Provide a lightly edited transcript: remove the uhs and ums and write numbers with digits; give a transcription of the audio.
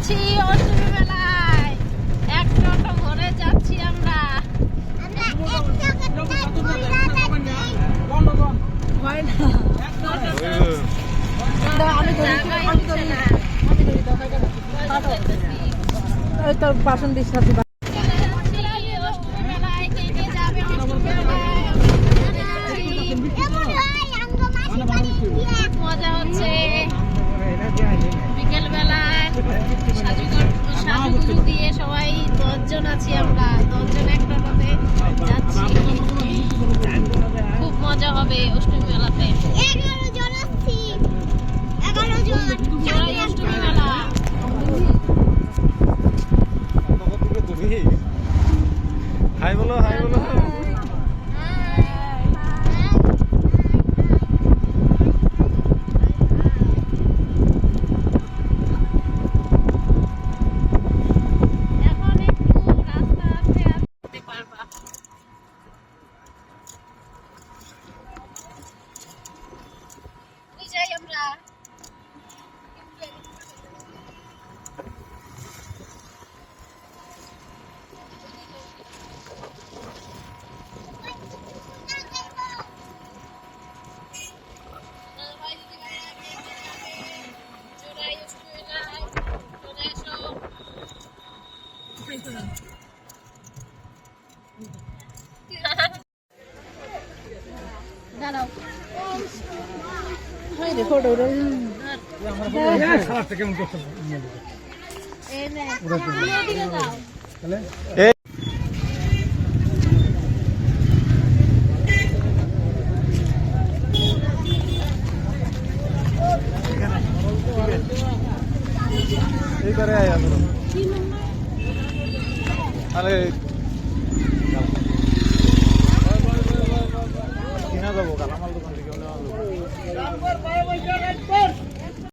যাচ্ছি অষ্টমী মেলায়। এক টোটো ভরে যাচ্ছি আমরা। বাসন দিস না মজা হচ্ছে বিকেল বেলায় সাজুগুজু দিয়ে সবাই 10 জন আছি আমরা। 10 জন এক টোটোতে যাচ্ছি। খুব মজা হবে অষ্টমী মেলাতে। 11 জন আছি। 11 জন জোড়াই অষ্টমী মেলা। হাই বলো, হাই বলো। এখন একটু রাস্তা আছে, আসতে পারবা। ওই যাই আমরা। জোড়াই অষ্টমী মেলায় চলে এসো। দাঁড়াও। এই নে, তুমি এদিকে যাও। এই করে আয়া বলো। আরে কিনা যাবো কালামাল দোকান থেকে